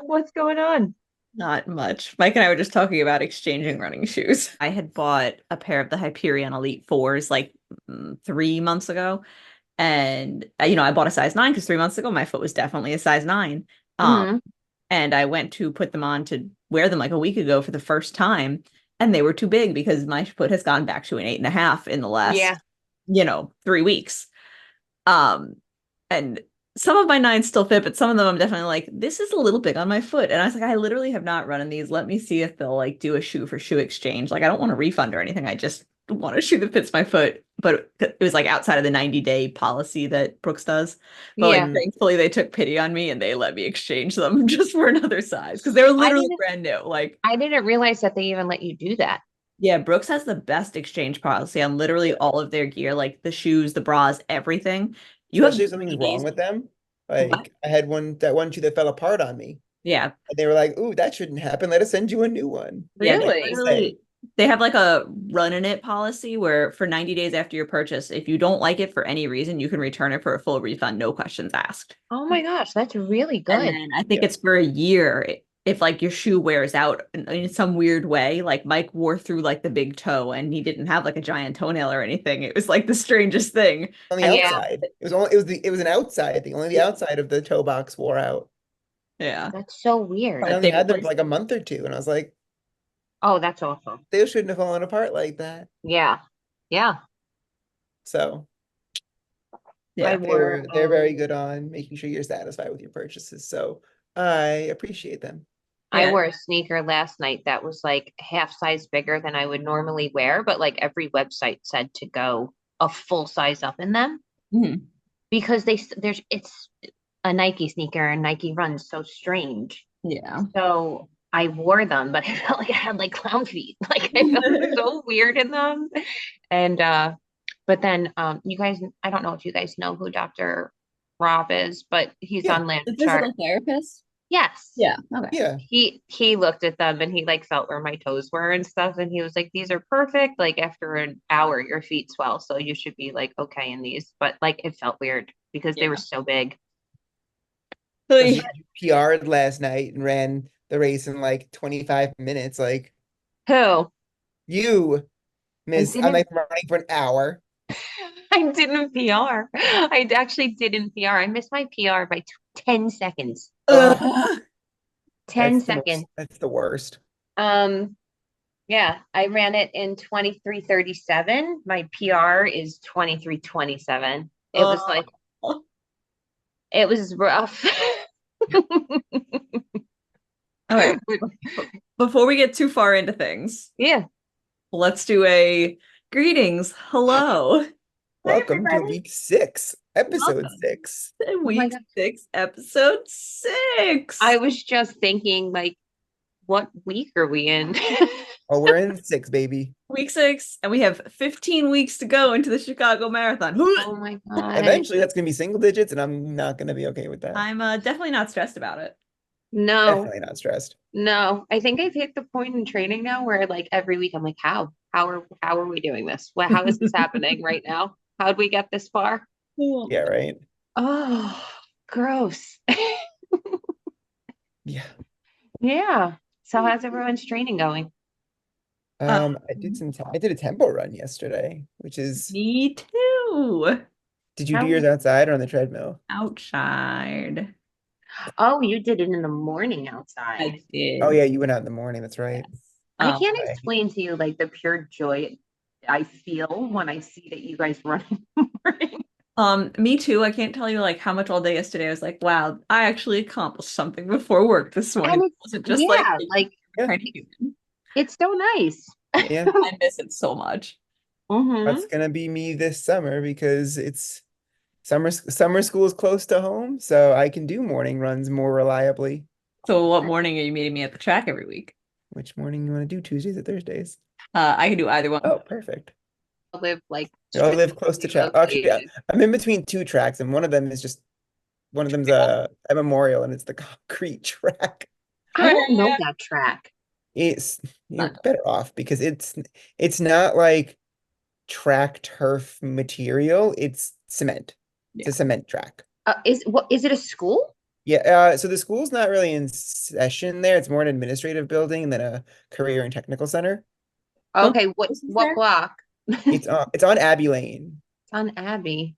What's going on? Not much. Mike and I were just talking about exchanging running shoes. I had bought a pair of the Hyperion Elite 4s like 3 months ago. And, I bought a size 9 because 3 months ago my foot was definitely a size 9. Um, Hmm. and I went to put them on to wear them like a week ago for the first time. And they were too big because my foot has gone back to an 8.5 in the Yeah. last, 3 weeks. Um, and some of my nines still fit, but some of them I'm definitely like, this is a little big on my foot. And I was like, I literally have not run in these. Let me see if they'll like do a shoe for shoe exchange. Like, I don't want a refund or anything. I just want a shoe that fits my foot. But it was like outside of the 90-day policy that Brooks does. But like, Yeah. thankfully, they took pity on me and they let me exchange them just for another size because they were I literally didn't brand new. Like, I didn't realize that they even let you do that. yeah, Brooks has the best exchange policy on literally all of their gear, like the shoes, the bras, everything. You have Especially if something's 90 wrong days. with them. What? Like I had that one shoe that fell apart on me. Yeah. And they were like, "Ooh, that shouldn't happen. Let us send you a new one." Yeah, they Like Really? say, literally they have like a run in it policy where for 90 days after your purchase, if you don't like it for any reason, you can return it for a full refund, no questions asked. Oh my gosh, that's really And good. then I think yeah. it's for a year if like your shoe wears out in some weird way. Like Mike wore through like the big toe and he didn't have like a giant toenail or anything. It was like the strangest thing. On the And Yeah, outside. It was an outside thing. Only the yeah, outside of the toe box wore out. yeah. that's so weird. And I But only they had them for replaced like a month or two. And I was like, Oh, that's awful. they shouldn't have fallen apart like that. Yeah. Yeah. So I yeah. wore they're very good on making sure you're satisfied with your purchases. So I appreciate them. I Yeah. wore a sneaker last night that was like half size bigger than I would normally wear, but like every website said to go a full size up in them Mhm. because there's it's a Nike sneaker and Nike runs so strange. Yeah. So I wore them, but I felt like I had like clown feet. Like I felt so weird in them. And but then you guys, I don't know if you guys know who Dr. Rob is, but he's Yeah. on Land The Chart. physical therapist? Yes. Yeah. Okay. Yeah. He looked at them and he like felt where my toes were and stuff. And he was like, these are perfect. Like after an hour, your feet swell. So you should be like okay in these. But like it felt weird because they were Yeah. so big. Especially Like, if you PR'd last night and ran the race in like 25 minutes. Like Who? you, I miss, I'm didn't like running for an hour. I didn't PR. I actually didn't PR. I missed my PR by 10 seconds. Ugh, 10 seconds. that's the worst. Um, yeah, I ran it in 23:37. My PR is 23:27. uh, It was rough. all right. Before we get too far into things, Yeah. let's do a greetings. Hello. Hi, Welcome to everybody. week 6, episode Welcome 6. to Oh my week God. 6, episode I 6. was just thinking, like, what week are we in? Oh, we're in 6, baby. Week 6, and we have 15 weeks to go into the Chicago Marathon. Oh my God. Eventually, that's going to be single digits, and I'm not going to be okay with that. I'm definitely not stressed about it. No. Definitely not stressed. No, I think I've hit the point in training now where like every week I'm like, how are we doing this? Well, how is this happening right now? How'd we get this far? Oh Yeah, my God. right? Oh, gross. Yeah. Yeah. So how's everyone's training going? Um, I did a tempo run yesterday, which is, Me too. did you do How? yours outside or on the treadmill? Outside. Oh, you did it in the morning I outside. Oh did. yeah, you went out in the morning. That's right. Yes. I Um, can't Okay. explain to you like the pure joy I feel when I see that you guys run in the morning. Me too. I can't tell you like how much all day yesterday. I was like, wow, I actually accomplished something before work this morning. And It it's wasn't just like yeah, like Yeah, kind of human. it's so nice. yeah. I miss it so much. Mm-hmm. That's gonna be me this summer because it's summer school is close to home, so I can do morning runs more reliably. So what morning are you meeting me at the track every week? Which morning you want to do? Tuesdays or Thursdays? I can do either one. Oh, perfect. Live like I live close to strategically track. Actually, yeah, located. I'm in between two tracks, and one of them's a memorial, and it's the concrete track. I don't know Track. that track. It's you're Not better off because it's not like track turf material. It's cement. It's yeah. a cement track. Is it a school? Yeah, so the school's not really in session there. It's more an administrative building than a career and technical center. Both Okay, houses what there? block? It's on Abbey Lane. It's on Abby.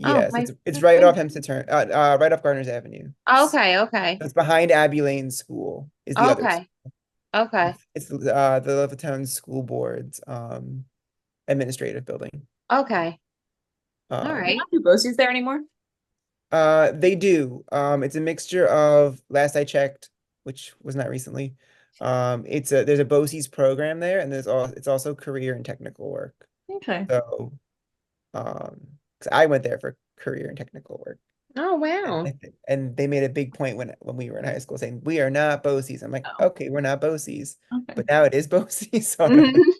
Oh, Yes, my it's that's right good. off Hempstead Turn, right off Garner's Avenue. Okay, okay. It's behind Abbey Lane School is the other. Okay. Okay. It's the Levittown School Board's administrative building. Okay. All They Um, right. don't do BOCES there anymore? they do. It's a mixture of last I checked, which was not recently. There's a BOCES program there, and it's also career and technical work. Okay. So, 'cause I went there for career and technical work. Oh, And, wow. and they made a big point when we were in high school saying we are not BOCES. I'm like, Oh, okay, we're not BOCES, okay. but now it is BOCES. So I don't know. Mhm.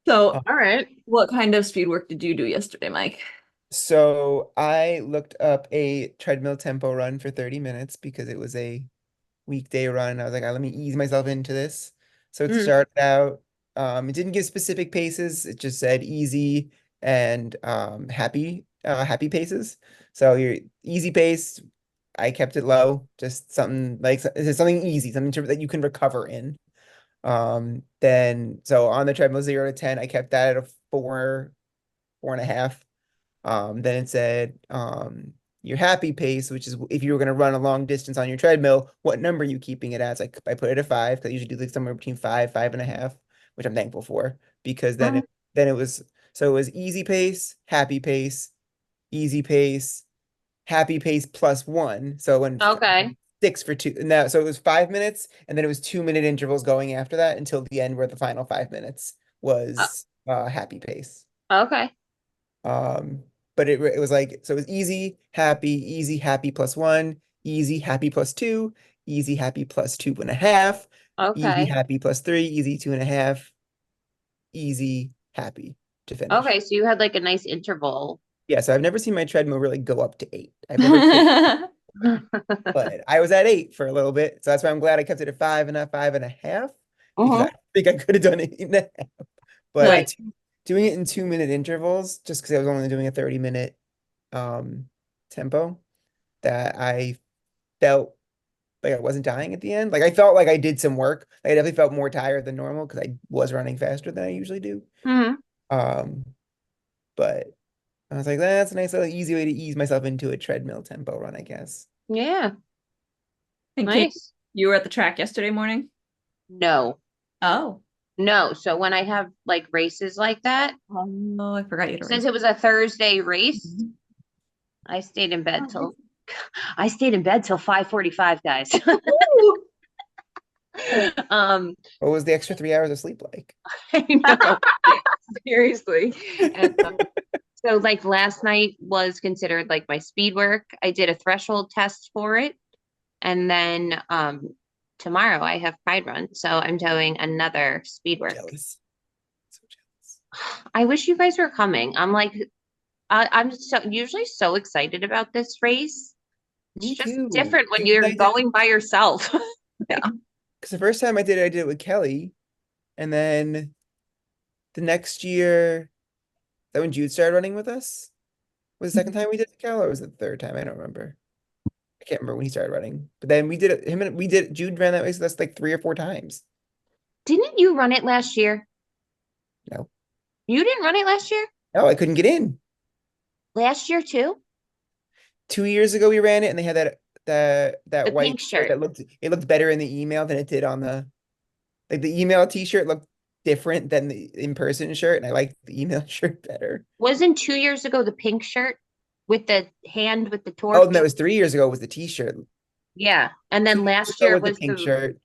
So Uh, All right. what kind of speed work did you do yesterday, Mike? so I looked up a treadmill tempo run for 30 minutes because it was a weekday run. I was like, let me ease myself into this. So it Mhm. started out, it didn't give specific paces. It just said easy and happy paces. So your easy pace, I kept it low, just something like something easy, that you can recover in. Then so on the treadmill 0 to 10, I kept that at a 4.5. Then it said your happy pace, which is if you were going to run a long distance on your treadmill, what number are you keeping it at? So I put it at 5 because I usually do like somewhere between 5.5, which I'm thankful for because Oh, then it was easy pace, easy pace, happy pace +1. So it went Okay. 6 for 2. Now, so it was 5 minutes, and then it was 2 minute intervals going after that until the end, where the final 5 minutes Uh, was happy pace. okay. Um, but it was like, so it was easy, happy +1, easy, happy +2, easy, happy +2.5, easy, Okay. happy +3, easy 2.5, easy, happy to finish. Okay. So you had like a nice interval. Yeah, so I've never seen my treadmill really go up to 8. I've never kicked, but I was at 8 for a little bit. So that's why I'm glad I kept it at 5.5, because Uh-huh. I think I could have done 8.5. But Nice. it's doing it in 2 minute intervals, just because I was only doing a 30-minute um tempo, that I felt like I wasn't dying at the end. Like I felt like I did some work. Like, I definitely felt more tired than normal because I was running faster than I usually do. Hmm. Um, but I was like, that's a nice little easy way to ease myself into a treadmill tempo run, I guess. Yeah. and Kate, Nice. you were at the track yesterday morning? No. Oh. No. So when I have like races like that, Oh, I forgot you had a since race. it was a Thursday race, Mhm. I stayed in bed Oh, nice. till I stayed in bed till 5:45, guys. Woo! Um, What was the extra 3 hours of sleep like? I know, seriously. And so like last night was considered like my speed work. I did a threshold test for it. And then tomorrow I have Pride Run. So I'm doing another speed work. Jealous. So jealous. I wish you guys were coming. I'm like I'm so usually so excited about this race. It's Me just too. different when you're I did going by yourself. Yeah. because the first time I did it with Kelly, and then the next year, that when Jude started running with us, was the second time we did it, Cal, or was it the third time? I don't remember. I can't remember when he started running. But then we did it. Jude ran that race with us like 3 or 4 times. Didn't you run it last year? No, You didn't run it last year? no, I couldn't get in. Last year too? 2 years ago we ran it, and they had that The white pink shirt shirt. that looked better in the email than it did on the the email t-shirt looked different than the in-person shirt, and I liked the email shirt better. Wasn't 2 years ago the pink shirt with the hand with the Oh, and that torch? was 3 years ago was the t-shirt. Yeah. And Two then years last ago year was the was pink the shirt.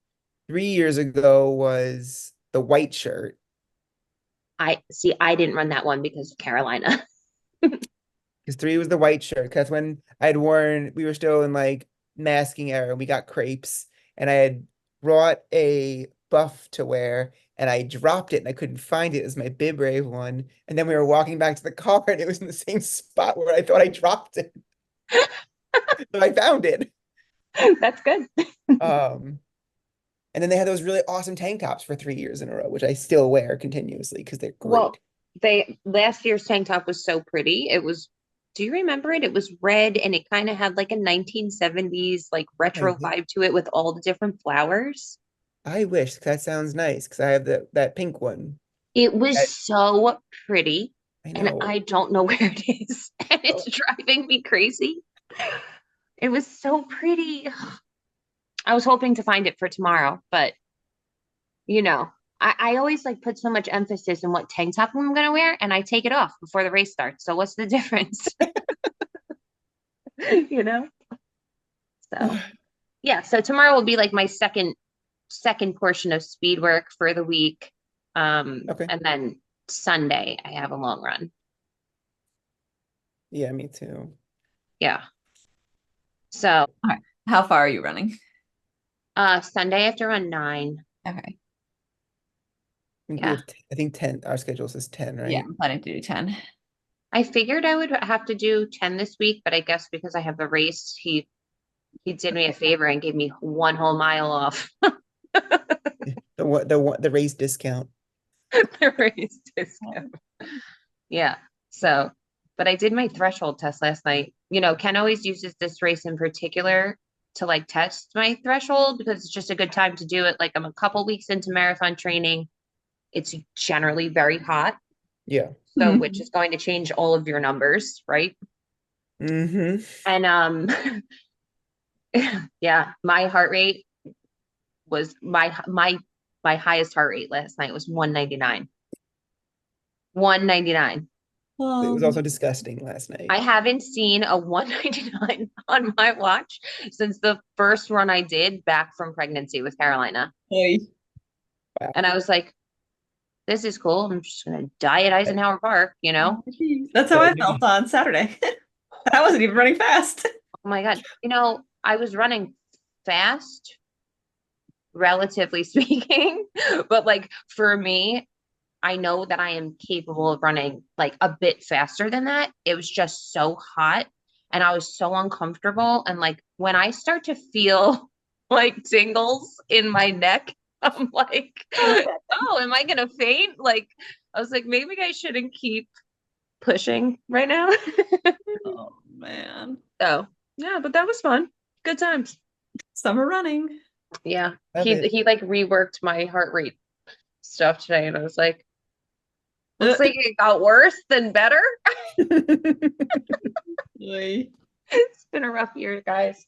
3 years ago was the white shirt. I see I didn't run that one because of Carolina. Because 3 was the white shirt. That's when we were still in like masking era, and we got crepes, and I had brought a buff to wear, and I dropped it and I couldn't find it. It was my Bib Rave one. And then we were walking back to the car, and it was in the same spot where I thought I dropped it. So I found it. That's good. Um, and then they had those really awesome tank tops for 3 years in a row, which I still wear continuously because they're Well, great. they last year's tank top was so pretty. It was Do you remember it? It was red and it kind of had like a 1970s like I retro wi- vibe to it with all the different flowers. I wish 'cause that sounds nice because I have that pink one. It was I, so pretty, I and know. I don't know where it is, and it's Oh, driving me crazy. It was so pretty. I was hoping to find it for tomorrow, but you know, I always like put so much emphasis in what tank top I'm gonna wear, and I take it off before the race starts. So what's the difference? You know? So yeah, so tomorrow will be like my second portion of speed work for the week. okay. And then Sunday I have a long run. Yeah, me too. Yeah. So All right. How far are you running? Sunday I have to run 9. Okay. I think we Yeah. have, I think 10, our schedule says 10, Yeah, right? I'm planning to do 10. I figured I would have to do 10 this week, but I guess because I have the race, he did me a favor and gave me 1 whole mile off The race discount. the race discount. Yeah. So, but I did my threshold test last night. You know, Ken always uses this race in particular to like test my threshold because it's just a good time to do it. Like I'm a couple weeks into marathon training. It's generally very hot. Yeah. So, which is going to change all of your numbers, right? Mm-hmm. And yeah, my heart rate was my highest heart rate last night was 199. 199. It was Um, also disgusting last night. I haven't seen a 199 on my watch since the first run I did back from pregnancy with Carolina. Oy. Wow. And I was like, this is cool. I'm just gonna die at Eisenhower Park, you know? That's how I felt on Saturday. I wasn't even running fast. Oh my God. You know, I was running fast, relatively speaking, but like for me, I know that I am capable of running like a bit faster than that. It was just so hot and I was so uncomfortable. And like when I start to feel like tingles in my neck, I'm like, oh, am I gonna faint? Like I was like, maybe I shouldn't keep pushing right now. Oh man. So yeah, but that was fun. Good times. Summer running. Yeah. Love it. He like reworked my heart rate stuff today and I was like, looks like it got worse than better. Oy. It's been a rough year, guys.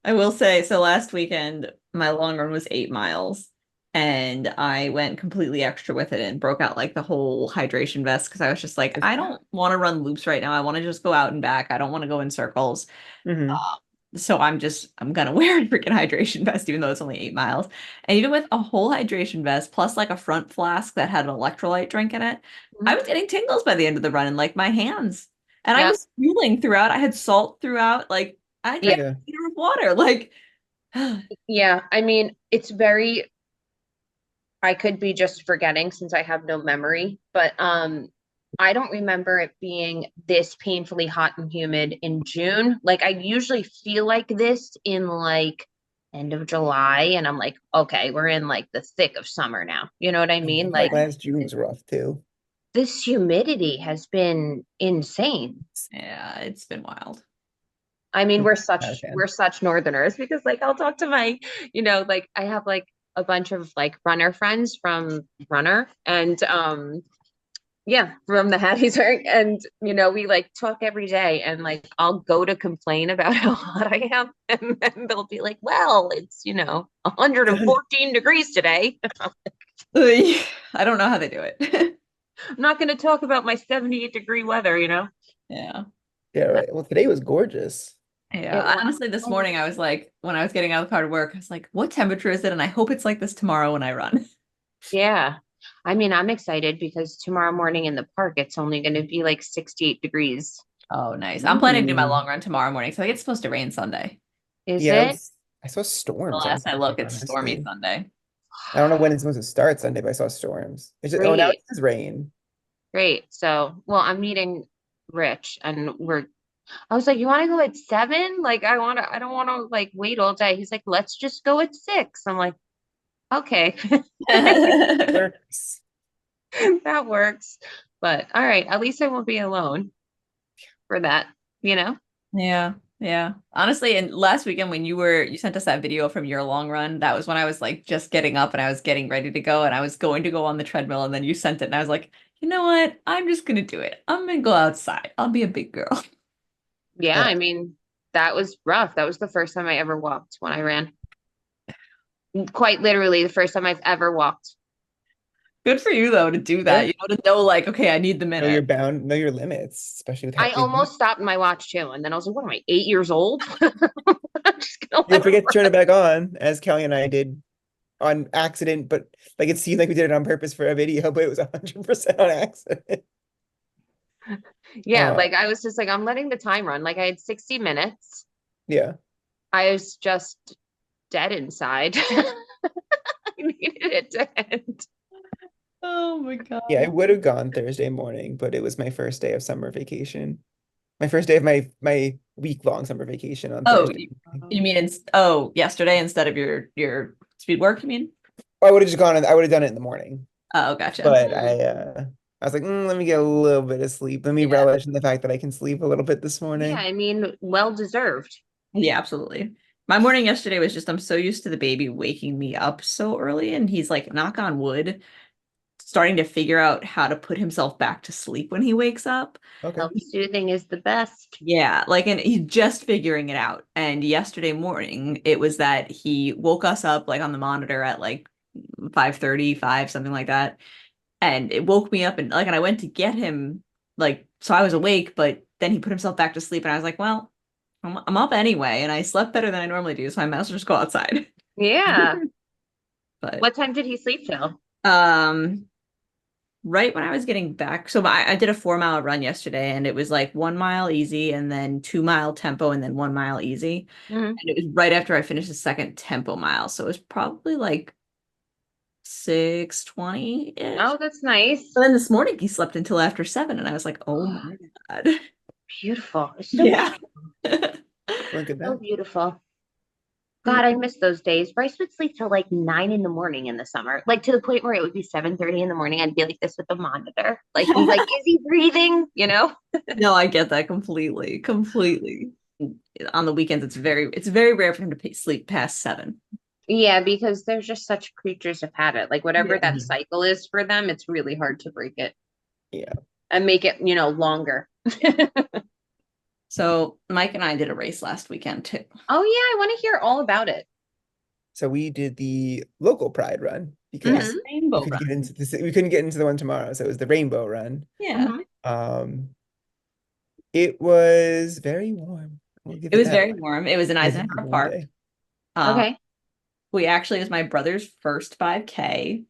I will say, so last weekend, my long run was 8 miles, and I went completely extra with it and broke out like the whole hydration vest because I was just like, I don't want to run loops right now. I want to just go out and back. I don't want to go in circles. Mm-hmm. So I'm gonna wear a freaking hydration vest, even though it's only 8 miles. And even with a whole hydration vest, plus like a front flask that had an electrolyte drink in it, I was getting tingles by the end of the run in like my hands. And I Yeah. was fueling throughout. I had salt throughout. Like I Yeah. drank Yeah. a liter of water. Like Yeah. I mean, it's very, I could be just forgetting since I have no memory, but I don't remember it being this painfully hot and humid in June. Like I usually feel like this in like end of July and I'm like, okay, we're in like the thick of summer now. You know what I mean? Like Like last June was rough too. this humidity has been insane. yeah, it's been wild. I mean, I'm not a we're fan. such northerners because like I'll talk to my, you know, like I have like a bunch of like runner friends from runner and yeah, from the Hattiesburg and you know, we like talk every day and like I'll go to complain about how hot I am and then they'll be like, well, it's, you know, 114 degrees today. Oy. I don't know how they do it. I'm not going to talk about my 78-degree weather, you know. Yeah. Yeah, right. Well, today was gorgeous. Yeah. It was Honestly, this morning I was like, when I was getting out of the car to work, I was like, what temperature is it? And I hope it's like this tomorrow when I run. yeah. I mean, I'm excited because tomorrow morning in the park, it's only going to be like 68 degrees. Oh, nice. I'm planning to do my Ooh. long run tomorrow morning. So it's supposed to rain Sunday. Is Yeah, it? I saw The storms on last I look, Sunday, it's stormy honestly. Sunday. I don't know when it's supposed to start Sunday, but I saw storms. It's just, oh, now Great. it says rain. Great. So, well, I'm meeting Rich and I was like, you want to go at 7? Like, I don't want to like wait all day. He's like, let's just go at 6. I'm like, okay, Works. that works. But all right, at least I won't be alone. for that, you know? Yeah. Yeah. Honestly, and last weekend when you sent us that video from your long run, that was when I was like just getting up and I was getting ready to go and I was going to go on the treadmill and then you sent it and I was like, you know what? I'm just gonna do it. I'm gonna go outside. I'll be a big girl. Yeah, Uh, I mean, that was rough. That was the first time I ever walked when I ran. Quite literally the first time I've ever walked. Good for you though to do that. yeah. You know, to know like, okay, I need the Know your minute. bound, know your limits, especially with I with almost stopped my watch too, and then I was like, what am I, 8 years old? I'm just gonna you'll let it forget to turn run. it back on, as Kelly and I did on accident, but like it seemed like we did it on purpose for a video, but it was 100% on accident. Yeah, Uh, like I was just like, I'm letting the time run. Like I had 60 minutes. yeah. I was just dead inside. I needed it to end. Oh my Yeah, I God. would have gone Thursday morning, but it was my first day of summer vacation. My first day of my week-long summer vacation on Oh, Thursday morning. you mean yesterday instead of your speed work, you mean? I would have just gone and I would have done it in the morning. Oh, gotcha. But Mm. I was like, let me get a little bit of sleep. Let me Yeah. relish in the fact that I can sleep a little bit this Yeah, morning. I mean, well deserved. Yeah, absolutely. My morning yesterday was just I'm so used to the baby waking me up so early and he's like, knock on wood, starting to figure out how to put himself back to sleep when he wakes up. Okay. Self-soothing is the best. Yeah, like and he's just figuring it out. And yesterday morning it was that he woke us up like on the monitor at like 5:35, something like that. And it woke me up and like and I went to get him like so I was awake, but then he put himself back to sleep and I was like, well, I'm up anyway and I slept better than I normally do, so I might as well just go outside. Yeah. But What time did he sleep till? um right when I was getting back, so I did a 4 mile run yesterday and it was like 1 mile easy and then 2 mile tempo and then 1 mile easy. Mhm. And it was right after I finished the second tempo mile. So it was probably like 6:20-ish. Oh, that's nice. But then this morning he slept until after 7 and I was like, oh my God. Beautiful. It's so Yeah. beautiful. Look at So that. beautiful. God, I miss those days. Bryce would sleep till like 9 in the morning in the summer, like to the point where it would be 7:30 in the morning. I'd be like this with the monitor, like be like, is he breathing? You know? No, I get that completely, completely. On the weekends, it's very rare for him to sleep past 7. Yeah, because they're just such creatures of habit. Like whatever Yeah. that Mhm. cycle is for them, it's really hard to break it Yeah. and make it, longer. So Mike and I did a race last weekend too. Oh yeah, I want to hear all about it. So we did the local Pride run Yeah, because Hmm. rainbow run. we couldn't get into the one tomorrow, so it was the Rainbow Run. Yeah. Hmm. Um, it was very warm. We'll give It it was that very much. warm. It was in It was a Eisenhower warm Park. day. Um, Okay, it was my brother's first 5K.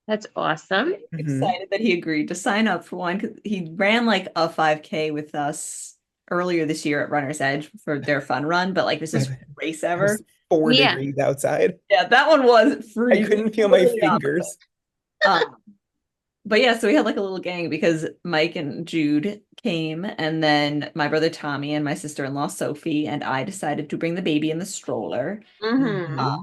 that's awesome. Hmm. Excited that he agreed to sign up for one because he ran like a 5K with us earlier this year at Runner's Edge for their fun run, but like this is race It was ever. Yeah. $4 outside. Yeah, that one was I freezing. couldn't feel my Totally opposite. fingers. Um, but yeah, so we had like a little gang because Mike and Jude came, and then my brother Tommy and my sister-in-law Sophie and I decided to bring the baby in the stroller. Hmm. Hmm.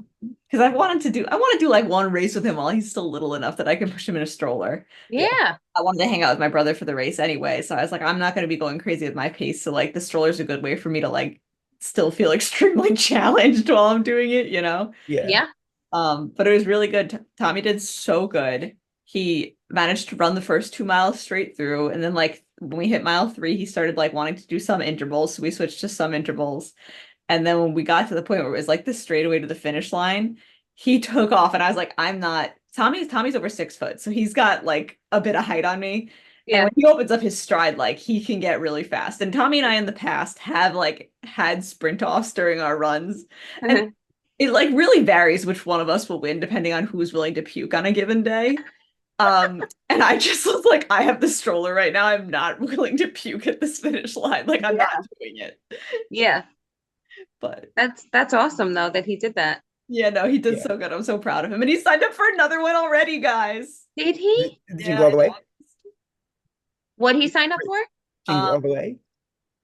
Because I want to do like one race with him while he's still little enough that I can push him in a stroller. Yeah. Yeah. I wanted to hang out with my brother for the race anyway, so I was like, I'm not going to be going crazy with my pace. So like the stroller's a good way for me to like still feel extremely challenged while I'm doing it, you know? Yeah. Yeah. But it was really good. Tommy did so good. He managed to run the first 2 miles straight through, and then like when we hit mile 3, he started like wanting to do some intervals, so we switched to some intervals. And then when we got to the point where it was like the straightaway to the finish line, he took off, and I was like, I'm not. Tommy's over 6 foot, so he's got like a bit of height on me. And Yeah. when he opens up his stride, like he can get really fast. And Tommy and I in the past have like had sprint offs during our runs. And it like really varies which one of us will win depending on who's willing to puke on a given day. And I just was like, I have the stroller right now. I'm not willing to puke at this finish line. Like I'm not Yeah. doing it. Yeah. But That's awesome though that he did that. yeah, no, he did Yeah. so good. I'm so proud of him. And he signed up for another one already, guys. Did he? Did you Yeah, go all the way? What he signed up for? Jingle all the way?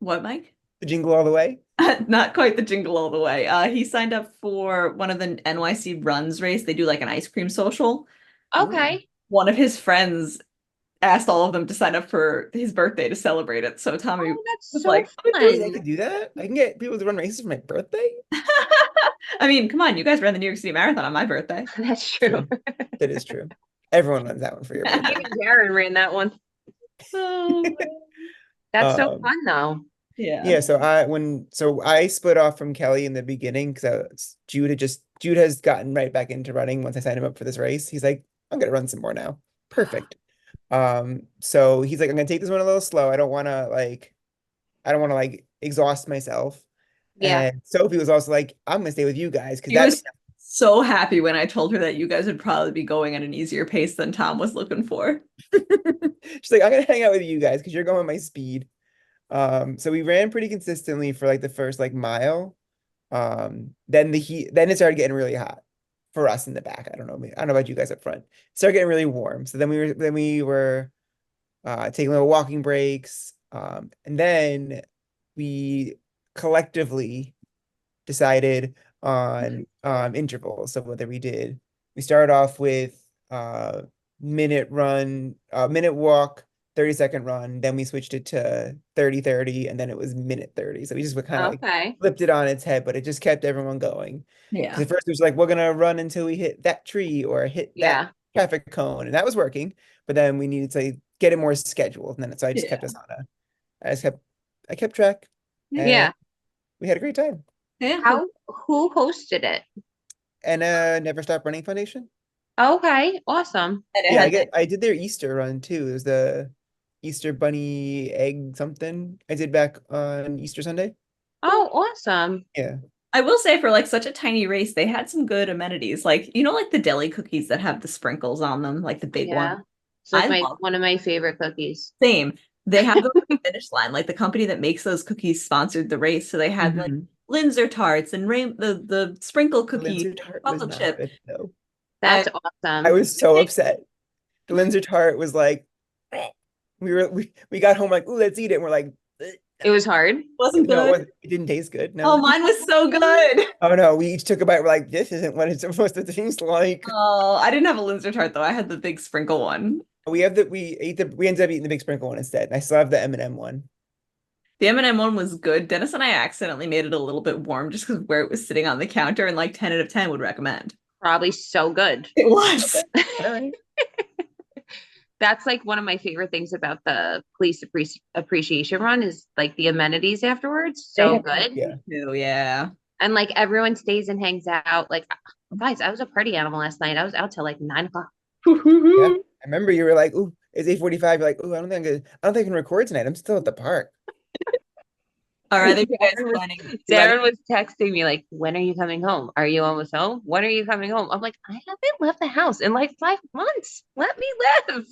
What, Mike? The jingle all the way? Not quite the jingle all the way. He signed up for one of the NYC runs race. They do like an ice cream social. Ooh. Okay. One of his friends asked all of them to sign up for his birthday to celebrate it. So Tommy Oh, that's was so like, I fun. could do that. I can get people to run races for my birthday. I mean, come on, you guys ran the New York City Marathon on my birthday. That's true. That is true. Everyone runs that one for your birthday. Even Darren ran that one. Oh, That's so Um, fun though. yeah. yeah, so I split off from Kelly in the beginning because Jude has gotten right back into running once I signed him up for this race. He's like, I'm gonna run some more now. Perfect. So he's like, I'm gonna take this one a little slow. I don't want to like exhaust myself. Yeah. And Sophie was also like, I'm gonna stay with you guys because She was so happy when I told her that you guys would probably be going at an easier pace than Tom was looking for. she's like, I'm gonna hang out with you guys because you're going my speed. So we ran pretty consistently for like the first like mile. Then it started getting really hot for us in the back. I don't know about you guys up front. It started getting really warm. So then we were taking little walking breaks. And then we collectively decided on intervals. So whether we started off with minute walk, 30-second run, then we switched it to 30-30, and then it was minute 30. So we just kind of like Okay. flipped it on its head, but it just kept everyone going. Because Yeah. at first it was like, we're gonna run until we hit that tree or hit that Yeah. traffic cone, and that was working. But then we needed to get it more scheduled, and then so I just Yeah. kept us on a I kept track, and Yeah. we had a great time. Yeah. Who hosted it? And Never Stop Running Foundation. Okay. Awesome. And it Yeah, had I did their Easter run too. It was the Easter bunny egg something I did back on Easter Sunday. Oh, awesome. Yeah. I will say for like such a tiny race, they had some good amenities. Like, like the deli cookies that have the sprinkles on them, like the big Yeah. one. It's like I love one of my favorite cookies. same. They have those at the finish line. Like the company that makes those cookies sponsored the race. So they had like Mhm. Linzer tarts and the sprinkle The cookie, Linzer tart was chocolate not chip. good though. That's I awesome. was so upset. The Linzer tart was like we got home like, ooh, let's eat it. And we're like, It was hard. Wasn't no, good. it didn't taste good. Oh, No. mine was so good. Oh no, we each took a bite. We're like, this isn't what it's supposed to taste like. Oh, I didn't have a Linzer tart though. I had the big sprinkle one. We ended up eating the big sprinkle one instead. I still have the M&M one. The M&M one was good. Dennis and I accidentally made it a little bit warm just because where it was sitting on the counter, and like 10 out of 10 would recommend. Probably so good. It was. All right. That's like one of my favorite things about the police appreciation run is like the amenities afterwards. So good. Yeah. Yeah. And like everyone stays and hangs out. Like, guys, I was a party animal last night. I was out till like 9 o'clock. Yeah. I remember you were like, ooh, it's 8:45. You're like, ooh, I don't think I can record tonight. I'm still at the park. All right, you guys Darren was, planning? Darren was texting me like, when are you coming home? Are you almost home? When are you coming home? I'm like, I haven't left the house in like 5 months. Let me live.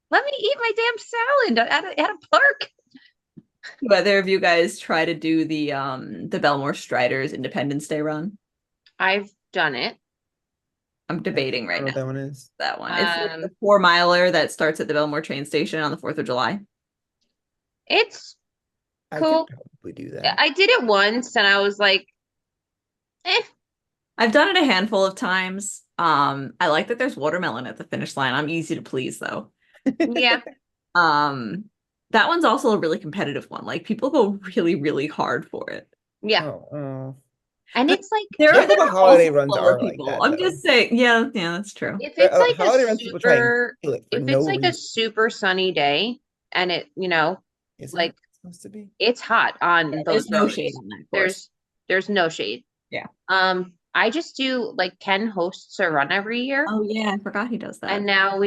Let me eat my damn salad at a park. Whether of you guys try to do the Belmore Striders Independence Day run? I've done it. I'm debating I right don't know now. what that one is. That one. It's like the 4 miler that starts at the Belmore train station on the 4th of July. It's I could cool. probably do that. I did it once and I was like, eh. I've done it a handful of times. I like that there's watermelon at the finish line. I'm easy to please though. Yeah. That one's also a really competitive one. Like people go really, really hard for it. Yeah. Oh. And it's like There Yeah, are but the there are holiday also runs slower are like people. that, I'm though. just saying, yeah, that's true. if it's like Holiday runs, people try and kill it for if no it's like a reason. super sunny day and it, Isn't like it supposed to be? it's hot on Yeah, those there's no roads. shade on that course. There's no shade. Yeah. I just do like Ken hosts a run every year. Oh yeah, I forgot he does that. And now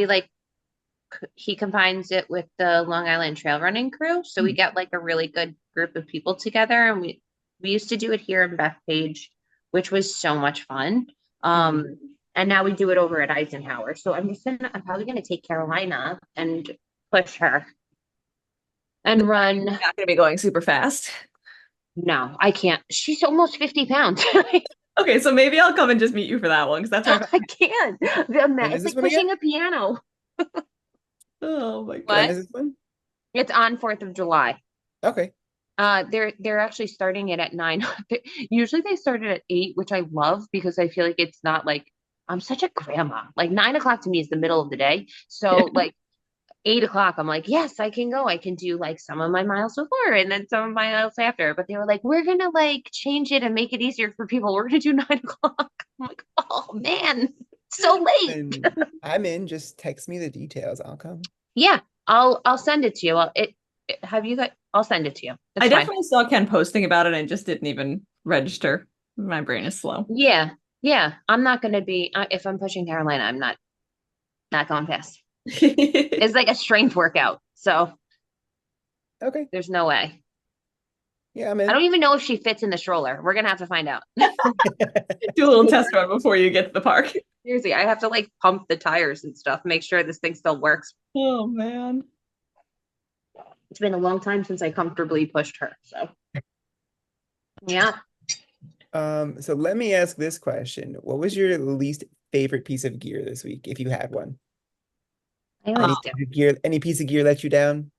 he combines it with the Long Island Trail Running crew. So we get like a really good group of people together. And we used to do it here in Bethpage, which was so much fun. And now we do it over at Eisenhower. So I'm probably gonna take Carolina and push her and run. Not going to be going super fast. No, I can't. She's almost 50 pounds. Okay, so maybe I'll come and just meet you for that one because that's I can't. When is It's this like one again? pushing a piano. oh my What? god. When is this one? It's on 4th of July. Okay. They're actually starting it at 9. Usually they start it at 8, which I love because I feel like it's not like I'm such a grandma. Like 9 o'clock to me is the middle of the day. So like 8 o'clock, I'm like, yes, I can go. I can do like some of my miles before and then some of my miles after. But they were like, we're gonna like change it and make it easier for people. We're gonna do 9 o'clock. I'm like, oh man, so late. And I'm in. Just text me the details. I'll come. Yeah, I'll send it to you. Have you got I'll send it to you. I It's fine. definitely saw Ken posting about it and just didn't even register. My brain is slow. Yeah, yeah. I'm not gonna be if I'm pushing Carolina, I'm not going fast. It's like a strength workout. So Okay. there's no way. Yeah, I'm I don't in. even know if she fits in the stroller. We're gonna have to find out. Do a little test run before you get to the park. Seriously, I have to like pump the tires and stuff, make sure this thing still works. Oh man. It's been a long time since I comfortably pushed her. So yeah. So let me ask this question. What was your least favorite piece of gear this week, if you had one? I Um, always do. Any piece of gear let you down?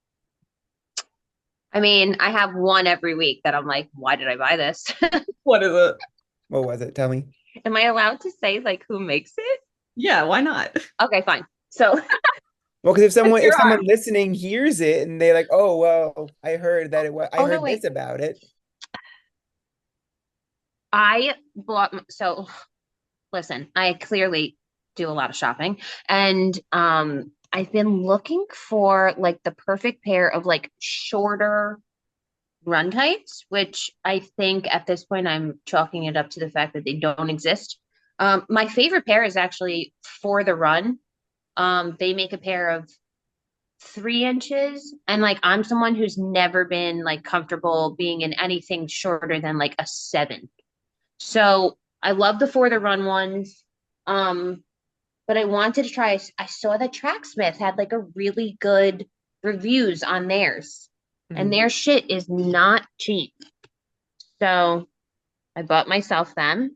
I mean, I have one every week that I'm like, why did I buy this? what is it? What was it? Tell me. Am I allowed to say like who makes it? Yeah, why not? Okay, fine. So Well, because It's if your someone arm. listening hears it and they're like, "Oh, well, I heard that I oh no, heard this wait. about it." I bought so listen, I clearly do a lot of shopping and I've been looking for like the perfect pair of like shorter run tights, which I think at this point I'm chalking it up to the fact that they don't exist. My favorite pair is actually for the run. They make a pair of 3 inches, and like I'm someone who's never been like comfortable being in anything shorter than like a 7. So I love the for the run ones. Um, but I wanted to try. I saw that Tracksmith had like a really good reviews on theirs, and Mhm. their shit is not cheap. So I bought myself them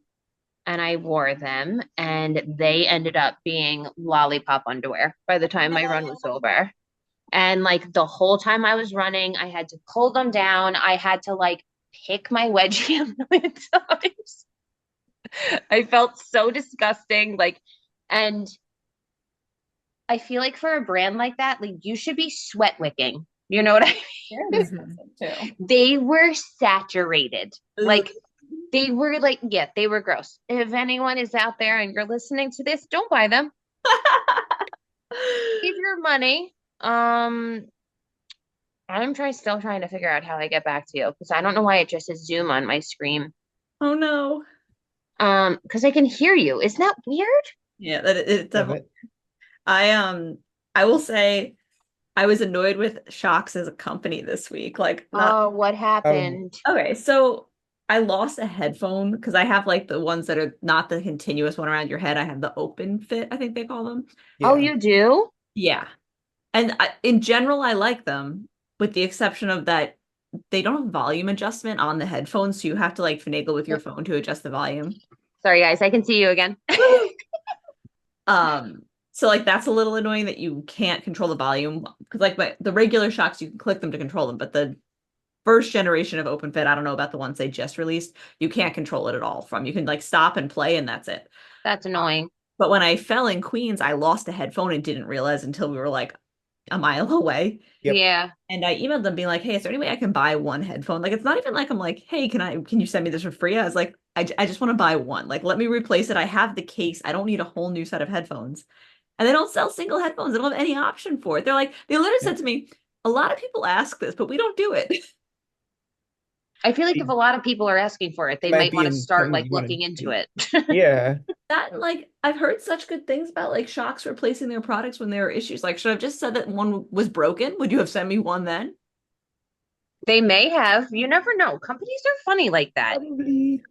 and I wore them, and they ended up being lollipop underwear by the time my run was over. And like the whole time I was running, I had to pull them down. I had to like pick my wedgie a million times. I felt so disgusting. Like, and I feel like for a brand like that, like you should be sweat wicking. You know what I They're mean? Mhm. expensive They were saturated. too. Like they were like, yeah, they were gross. If anyone is out there and you're listening to this, don't buy them. Save your money. Still trying to figure out how I get back to you because I don't know why it just says Zoom on my screen. Oh no. Because I can hear you. Isn't that weird? Yeah, that it Love definitely. it. I will say I was annoyed with Shocks as a company this week. Like not Oh, what Um, happened? okay, so I lost a headphone because I have like the ones that are not the continuous one around your head. I have the open fit, I think they call them. Oh, yeah. you do? Yeah. And in general, I like them, with the exception of that they don't have volume adjustment on the headphones, so you have to like finagle with your phone to adjust the volume. Sorry, guys, I can see you again. Um, so like that's a little annoying that you can't control the volume because the regular Shocks you can click them to control them, but the first generation of OpenFit, I don't know about the ones they just released, you can't control it at all from. You can like stop and play and that's it. That's annoying. But when I fell in Queens, I lost a headphone and didn't realize until we were like a mile away. Yep. Yeah. And I emailed them being like, hey, is there any way I can buy one headphone? Like, it's not even like I'm like, hey, can you send me this for free? I was like, I just want to buy one. Like, let me replace it. I have the case. I don't need a whole new set of headphones. And they don't sell single headphones. They don't have any option for it. They literally Yep. said to me, a lot of people ask this, but we don't do it. I feel like if a lot of people are asking for it, It they might might be want to in start something like you want looking to into take. it. Yeah. That and like I've heard such good things about like Shocks replacing their products when there are issues. Like, should I have just said that one was broken? Would you have sent me one then? They may have. You never know. Companies are funny like that. Probably.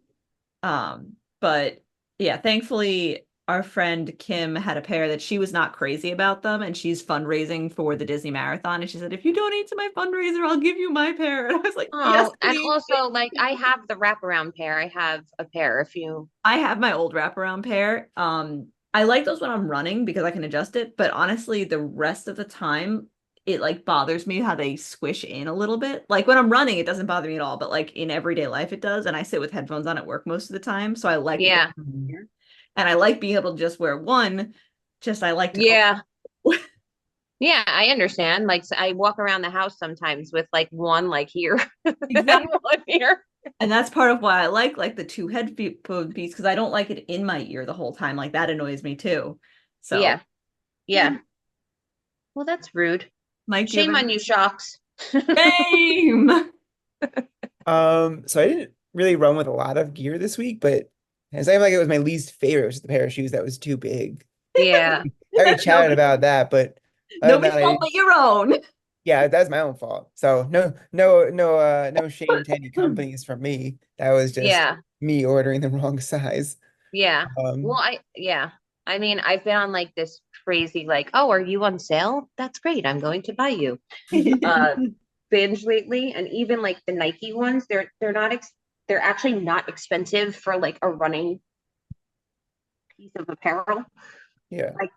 But yeah, thankfully our friend Kim had a pair that she was not crazy about them, and she's fundraising for the Disney Marathon. And she said, if you donate to my fundraiser, I'll give you my pair. And I was like, yes, Oh, and please. also like I have the wraparound pair. I have a pair if you I have my old wraparound pair. I like those when I'm running because I can adjust it, but honestly, the rest of the time, it like bothers me how they squish in a little bit. Like when I'm running, it doesn't bother me at all, but like in everyday life, it does. And I sit with headphones on at work most of the time, so I like that yeah. they're here. And I like being able to just wear one. Just I like to. Yeah. Yeah, I understand. Like I walk around the house sometimes with like one like here and Exactly. one here. And that's part of why I like the two headphone beats because I don't like it in my ear the whole time. Like that annoys me too. So, Yeah, yeah. Well, that's rude. Mike, do you have Shame on you, Shocks. any shame? So I didn't really run with a lot of gear this week, but it seemed like it was my least favorite, which is the pair of shoes that was too big. Yeah. I already chatted Nobody, about that, but other than nobody's that, fault but your own. yeah, that's my own fault. So no shame to any companies from me. That was just Yeah. me ordering the wrong size. Yeah. Well, Um, yeah. I mean, I've been on like this crazy, like, oh, are you on sale? That's great. I'm going to buy you. Uh, binge lately, and even like the Nike ones, they're not they're actually not expensive for like a running piece of apparel. yeah. Like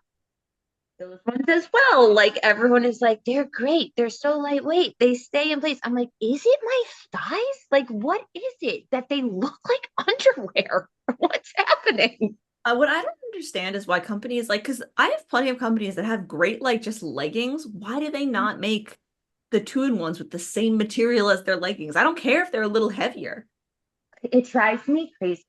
those ones as well. Like everyone is like, they're great. They're so lightweight. They stay in place. I'm like, is it my thighs? Like, what is it that they look like underwear? What's happening? What I don't understand is why companies like, because I have plenty of companies that have great, like, just leggings. Why do they not make the two-in ones with the same material as their leggings? I don't care if they're a little heavier. It drives me crazy.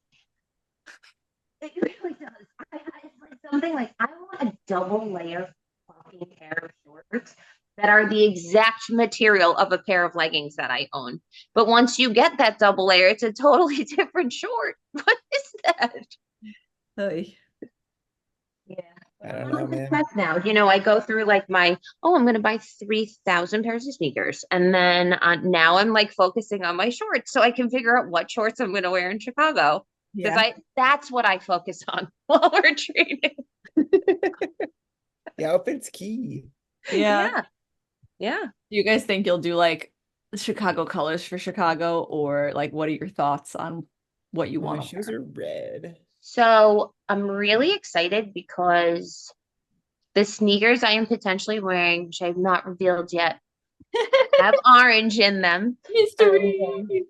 It really does. It's like something like I want a double layer fucking pair of shorts that are the exact material of a pair of leggings that I own. But once you get that double layer, it's a totally different short. What is that? Oy. Yeah. But I I'm don't on know, like the man. prep now. I go through like I'm going to buy 3,000 pairs of sneakers. And then now I'm like focusing on my shorts so I can figure out what shorts I'm going to wear in Chicago. Because Yeah. that's what I focus on while we're training. The outfit's key. Yeah. Yeah. Yeah. Do you guys think you'll do like the Chicago colors for Chicago, or like what are your thoughts on what you Well, my want to shoes wear? are red. So I'm really excited because the sneakers I am potentially wearing, which I've not revealed yet, have orange in them. And Mystery.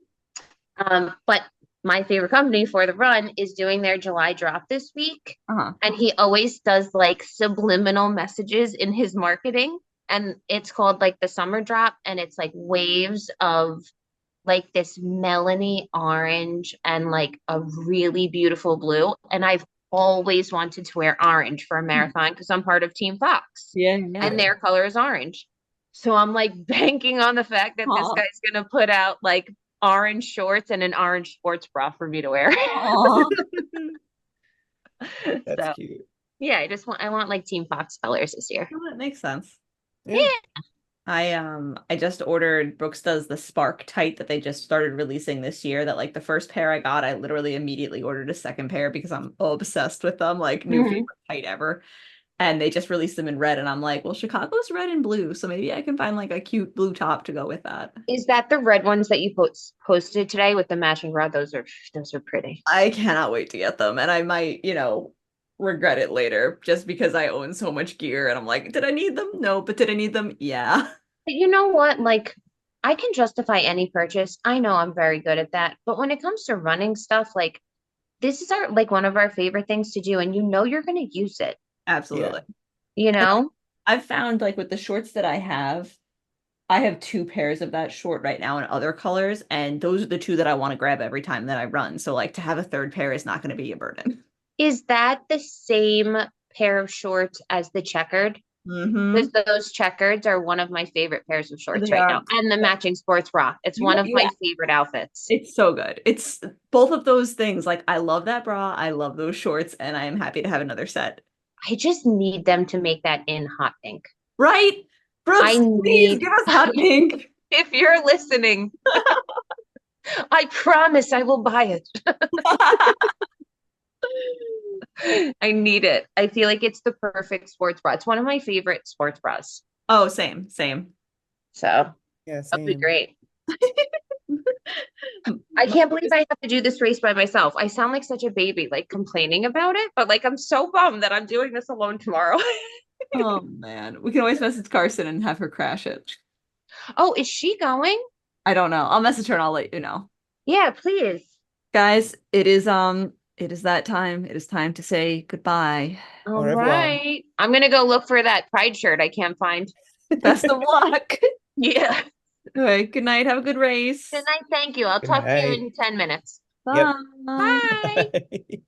but my favorite company for the run is doing their July drop this week. Uh-huh. And he always does like subliminal messages in his marketing. And it's called like the summer drop. And it's like waves of like this melony orange and like a really beautiful blue. And I've always wanted to wear orange for a marathon because I'm part of Team Fox Yeah, yeah. and Yeah. their color is orange. So I'm like banking on the fact that this Aw. guy's gonna put out like orange shorts and an orange sports bra for me to wear. Aw. That's So cute. yeah, I want like Team Fox colors this year. Well, that makes sense. Yeah. I just ordered Brooks does the Spark tight that they just started releasing this year. That like the first pair I got, I literally immediately ordered a second pair because I'm obsessed with them, like new Mhm. favorite tight ever. And they just released them in red, and I'm like, well, Chicago's red and blue, so maybe I can find like a cute blue top to go with that. Is that the red ones that you posted today with the matching bra? Those are pretty. I cannot wait to get them, and I might, regret it later just because I own so much gear, and I'm like, did I need them? No, but did I need them? Yeah. But you know what? Like, I can justify any purchase. I know I'm very good at that. But when it comes to running stuff, like, this is like one of our favorite things to do, and you're going to use it, Yeah. Absolutely. you And like know? I've found like with the shorts that I have two pairs of that short right now in other colors, and those are the two that I want to grab every time that I run. So like to have a third pair is not going to be a burden. Is that the same pair of shorts as the checkered? Mm-hmm. Because those checkers are one of my favorite pairs of shorts They right are. now, and the matching sports bra. It's one of Yeah, my favorite outfits. it's so good. It's both of those things. Like I love that bra, I love those shorts, and I am happy to have another set. I just need them to make that in hot pink. Right? I Brooks, please need, give us hot pink. if you're listening, I promise I will buy it. I need it. I feel like it's the perfect sports bra. It's one of my favorite sports bras. Oh, same, same. So Yeah, that'll be same. great. I can't believe I have to do this race by myself. I sound like such a baby, like complaining about it, but like I'm so bummed that I'm doing this alone tomorrow. Oh man, we can always message Carson and have her crash it. Oh, is she going? I don't know. I'll message her and I'll let you know. Yeah, please. Guys, it is it is that time. It is time to say goodbye. All Au revoir. right. I'm gonna go look for that pride shirt I can't find. Best of luck. Yeah. All right. Good night. Have a good race. Good night. Thank you. I'll Good talk to you night. in 10 minutes. Yep. Bye. Bye. Bye.